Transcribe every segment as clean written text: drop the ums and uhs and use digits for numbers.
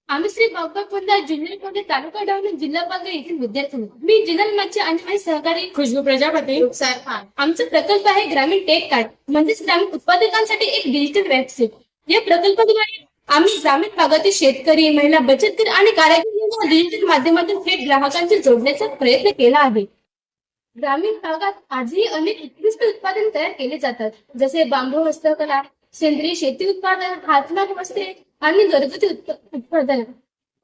आम्ही Shri बागबापुंडा junior college तालुका डहाणू जिल्हा पालघर येथील विद्यार्थी. मी जिनल मच्छी आणि माझे सहकारी खुशबू प्रजापती. आमचा प्रकल्प आहे ग्रामीण टेक कार्ड म्हणजेच ग्रामीण उत्पादकांसाठी एक डिजिटल वेबसाईट. या प्रकल्पाद्वारे आम्ही ग्रामीण भागातील शेतकरी, महिला, बचत गट आणि कारागीर यांना डिजिटल माध्यमातून थेट ग्राहकांशी जोडण्याचा प्रयत्न केला आहे. ग्रामीण भागात आजही अनेक उत्कृष्ट उत्पादन तयार केले जातात, जसे बांबू हस्तकला, सेंद्रिय शेती उत्पादन, हातमाग वस्त्रे आणि घरगुती उत्पादन.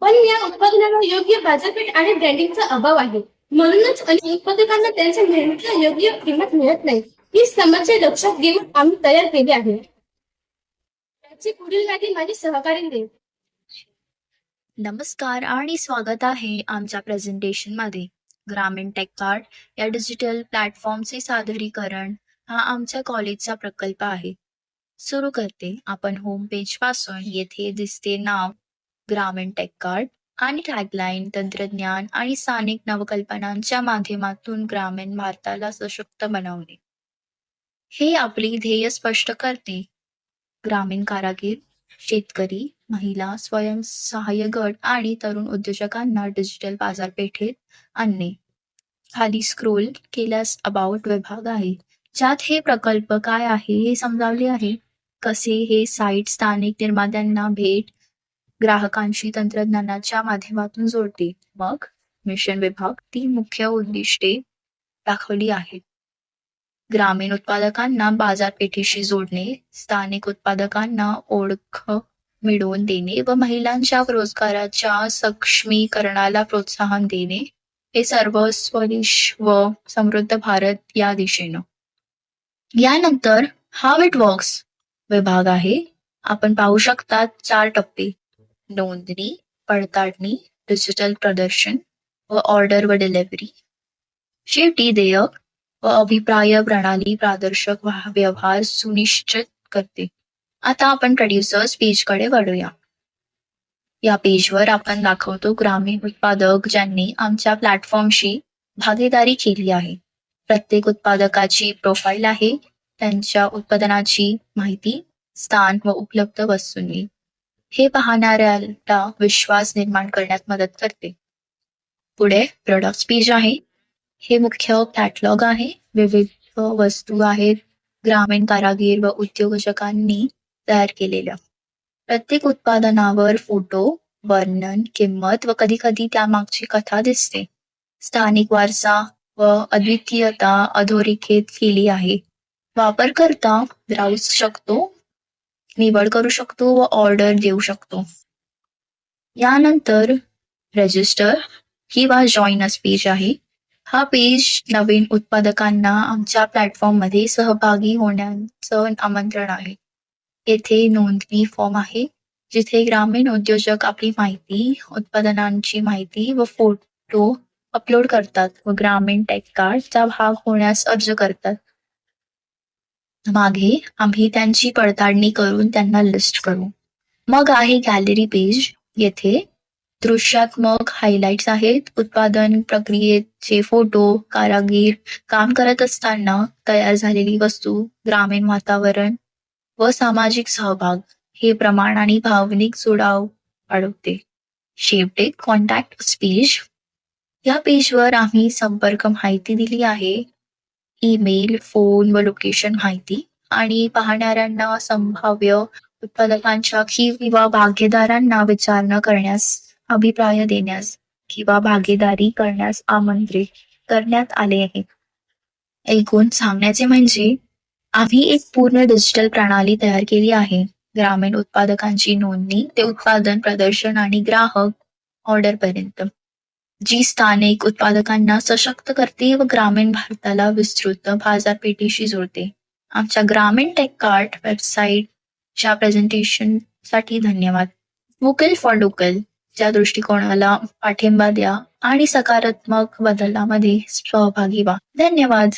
पण या उत्पादनाला योग्य बाजारपेठ आणि ब्रँडिंगचा अभाव आहे. म्हणूनच अनेक उत्पादकांना त्यांच्या मेहनतीला योग्य किंमत मिळत नाही. ही समस्या लक्षात घेऊन आम्ही तयार केली आहे. याची पुढील माहिती माझी सहकारी देईल. नमस्कार आणि स्वागत आहे आमच्या प्रेझेंटेशनमध्ये. ग्रामीण टेक कार्ड या डिजिटल प्लॅटफॉर्मचे सादरीकरण हा आमच्या कॉलेजचा प्रकल्प आहे. सुरू करते आपण होम पेज पासून. येथे दिसते नाव ग्रामीण टेक कार्ड आणि टॅगलाईन तंत्रज्ञान आणि स्थानिक नवकल्पनांच्या माध्यमातून ग्रामीण भारताला सशक्त बनवणे. हे आपले ध्येय स्पष्ट करते. ग्रामीण कारागीर, शेतकरी, महिला, स्वयंसहाय्य गट आणि तरुण उद्योजकांना डिजिटल बाजारपेठेत आणणे. खाली स्क्रोल केल्यास अबाउट विभाग आहे, ज्यात हे प्रकल्प काय आहे हे समजावले आहे. कसे हे साईट स्थानिक निर्मात्यांना भेट ग्राहकांशी तंत्रज्ञानाच्या माध्यमातून जोडते. मग मिशन विभाग 3 मुख्य उद्दिष्टे दाखवली आहेत. ग्रामीण उत्पादकांना बाजारपेठेशी जोडणे, स्थानिक उत्पादकांना ओळख मिळवून देणे व महिलांच्या रोजगाराच्या सक्षमीकरणाला प्रोत्साहन देणे. हे सर्व स्वदेश व समृद्ध भारत या दिशेनं. यानंतर हाव इट वर्क्स विभाग आहे. आपण पाहू शकता 4 टप्पे: नोंदणी, पडताळणी, डिजिटल प्रदर्शन व ऑर्डर व डिलिव्हरी. शेवटी देयक व अभिप्राय प्रणाली पारदर्शक व्यवहार सुनिश्चित करते. आता आपण प्रोड्युसर्स पेजकडे वळूया. या पेजवर आपण दाखवतो ग्रामीण उत्पादक ज्यांनी आमच्या प्लॅटफॉर्मशी भागीदारी केली आहे. प्रत्येक उत्पादकाची प्रोफाईल आहे, त्यांच्या उत्पादनाची माहिती, स्थान व उपलब्ध वस्तूंनी. हे पाहणाऱ्याला विश्वास निर्माण करण्यात मदत करते. पुढे प्रोडक्ट्स पेज आहे. हे मुख्य कॅटलॉग आहे. विविध वस्तू आहेत ग्रामीण कारागीर व उद्योजकांनी तयार केलेल्या. प्रत्येक उत्पादनावर फोटो, वर्णन, किंमत व कधी कधी त्यामागची कथा दिसते. स्थानिक वारसा व अद्वितीयता अधोरेखित केली आहे. वापरकर्ता ब्राउज शकतो, निवड करू शकतो व ऑर्डर देऊ शकतो. यानंतर रजिस्टर किंवा जॉइन अस पेज आहे. हा पेज नवीन उत्पादकांना आमच्या प्लॅटफॉर्ममध्ये सहभागी होण्याचं आमंत्रण आहे. येथे नोंदणी फॉर्म आहे, जिथे ग्रामीण उद्योजक आपली माहिती, उत्पादनांची माहिती व फोटो अपलोड करतात व ग्रामीण टेक कार्डचा भाग होण्यास अर्ज करतात. मागे आम्ही त्यांची पडताळणी करून त्यांना लिस्ट करू. मग आहे गॅलरी पेज. येथे दृश्यात्मक हायलाइट्स आहेत, उत्पादन प्रक्रियेचे फोटो, कारागीर काम करत असताना तयार झालेली वस्तू, ग्रामीण वातावरण व सामाजिक सहभाग. हे प्रमाण आणि भावनिक जुडाव वाढवते. शेवटी कॉन्टॅक्ट पेज. या पेजवर आम्ही संपर्क माहिती दिली आहे, ईमेल, फोन व लोकेशन माहिती, आणि पाहणाऱ्यांना संभाव्य उत्पादकांच्या किंवा भागीदारांना विचारणा करण्यास, अभिप्राय देण्यास किंवा भागीदारी करण्यास आमंत्रित करण्यात आले आहे. ऐकून सांगण्याचे म्हणजे आम्ही एक पूर्ण डिजिटल प्रणाली तयार केली आहे. ग्रामीण उत्पादकांची नोंदणी ते उत्पादन प्रदर्शन आणि ग्राहक ऑर्डरपर्यंत, जी स्थानिक उत्पादकांना सशक्त करते व ग्रामीण भारताला विस्तृत बाजारपेठेशी जोडते. आमच्या ग्रामीण टेक कार्ड वेबसाईटच्या प्रेझेंटेशनसाठी धन्यवाद. वोकल फॉर लोकल च्या दृष्टिकोनाला पाठिंबा द्या आणि सकारात्मक बदलामध्ये सहभागी व्हा. धन्यवाद.